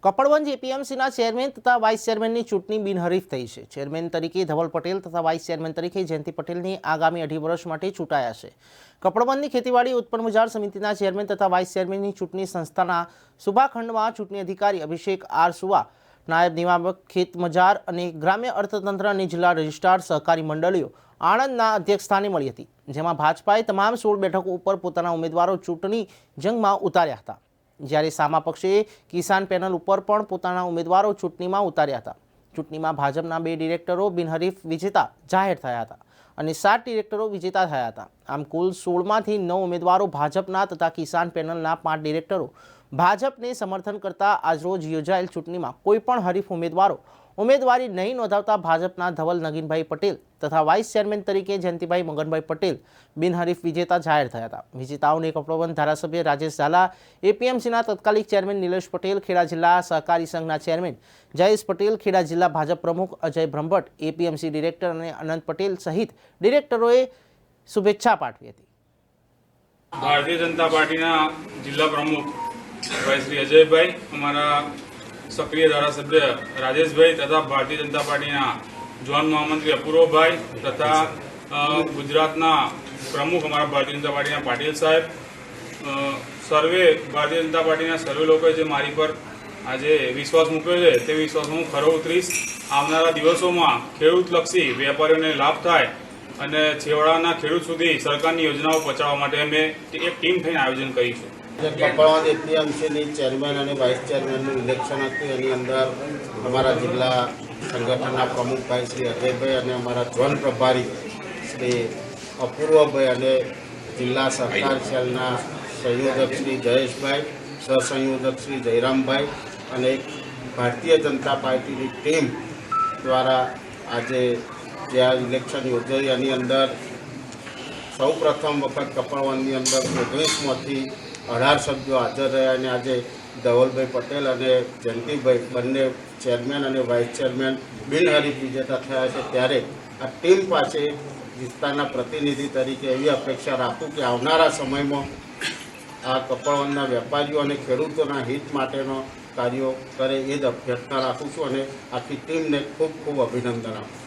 Kapadvanj એપીએમસીના chairman તથા vice ચેરમેનની ચૂંટણી બિનહરીફ થઈ છે। ચેરમેન તરીકે ધવલ પટેલ તથા વાઇસ ચેરમેન તરીકે જયંતિ પટેલની આગામી 2.5 વર્ષ માટે ચૂંટાયા છે। કપડવંજની ખેતીવાડી ઉત્પન્ન બજાર સમિતિના ચેરમેન તથા વાઇસ ચેરમેનની ચૂંટણી સંસ્થાના સુભાખંડમાં ચૂંટણી અધિકારી અભિષેક આર સુવા, નાયબ નિયામક ખેત મજાર અને ગ્રામ્ય અર્થતંત્ર અને જિલ્લા રજિસ્ટ્રાર સહકારી મંડળીઓ આણંદના અધ્યક્ષસ્થાને મળી હતી, જેમાં ભાજપાએ તમામ 16 બેઠકો ઉપર પોતાના ઉમેદવારો ચૂંટણી જંગમાં ઉતાર્યા હતા, જ્યારે સામા પક્ષે કિસાન પેનલ ઉપર પણ પોતાના ઉમેદવારો ચૂંટણીમાં ઉતાર્યા હતા। ચૂંટણીમાં ભાજપના 2 ડિરેક્ટરો બિનહરીફ વિજેતા જાહેર થયા હતા અને 7 ડિરેક્ટરો વિજેતા થયા હતા। આમ કુલ 16માંથી 9 ઉમેદવારો ભાજપના તથા કિસાન પેનલના 5 ડિરેક્ટરો ભાજપને સમર્થન કરતા આજરોજ યોજાયેલ ચૂંટણીમાં કોઈપણ હરીફ ઉમેદવારી નહીં નોંધાવતા ભાજપના ધવલ નગીનભાઈ પટેલ તથા વાઇસ ચેરમેન તરીકે જયંતિભાઈ મગનભાઈ પટેલ બિનહરીફ વિજેતા જાહેર થયા હતા। વિજેતાઓને કપડવંજ ધારાસભ્ય રાજેશ ઝાલા, એપીએમસીના તત્કાલિક ચેરમેન નિલેશ પટેલ, ખેડા જિલ્લા સહકારી સંઘના ચેરમેન જયેશ પટેલ, ખેડા જિલ્લા ભાજપ પ્રમુખ અજય બ્રહ્મભટ્ટ, એપીએમસી ડિરેક્ટર અને અનંત પટેલ સહિત ડિરેક્ટરોએ શુભેચ્છા પાઠવી હતી। ભારતીય જનતા પાર્ટીના જિલ્લા પ્રમુખ ભાઈ શ્રી અજયભાઈ, અમારા સક્રિય ધારાસભ્ય રાજેશભાઈ તથા ભારતીય જનતા પાર્ટીના જોન મહામંત્રી અપૂર્વભાઈ તથા ગુજરાતના પ્રમુખ અમારા ભારતીય જનતા પાર્ટીના પાટીલ સાહેબ, સર્વે ભારતીય જનતા પાર્ટીના સર્વે લોકોએ જે મારી પર આજે વિશ્વાસ મૂક્યો છે તે વિશ્વાસમાં હું ખરો ઉતરીશ। આવનારા દિવસોમાં ખેડૂતલક્ષી વેપારીઓને લાભ થાય અને છેવાડાના ખેડૂત સુધી સરકારની યોજનાઓ પહોંચાડવા માટે અમે એક ટીમ થઈને આયોજન કરીશું। કપડવંજ એપીએમસીની ચેરમેન અને વાઇસ ચેરમેનનું ઇલેક્શન હતું, એની અંદર અમારા જિલ્લા સંગઠનના પ્રમુખભાઈ શ્રી અજયભાઈ અને અમારા ઝોન પ્રભારી શ્રી અપૂર્વભાઈ અને જિલ્લા સહકાર સેલના સંયોજક શ્રી જયેશભાઈ, સહસંયોજક શ્રી જયરામભાઈ અને એક ભારતીય જનતા પાર્ટીની ટીમ દ્વારા આજે જે આ ઇલેક્શન યોજાઈ એની અંદર સૌ પ્રથમ વખત કપડવંજની અંદર 19માંથી 18 સભ્યો હાજર રહ્યા અને આજે ધવલભાઈ પટેલ અને જયંતિભાઈ બંને ચેરમેન અને વાઇસ ચેરમેન બિનહરીફ વિજેતા થયા છે। ત્યારે આ ટીમ પાસે વિસ્તારના પ્રતિનિધિ તરીકે એવી અપેક્ષા રાખું કે આવનારા સમયમાં આ કપડવંજના વેપારીઓ અને ખેડૂતોના હિત માટેનો કાર્યો કરે એ જ અભ્યર્થના રાખું છું અને આખી ટીમને ખૂબ ખૂબ અભિનંદન આપું છું।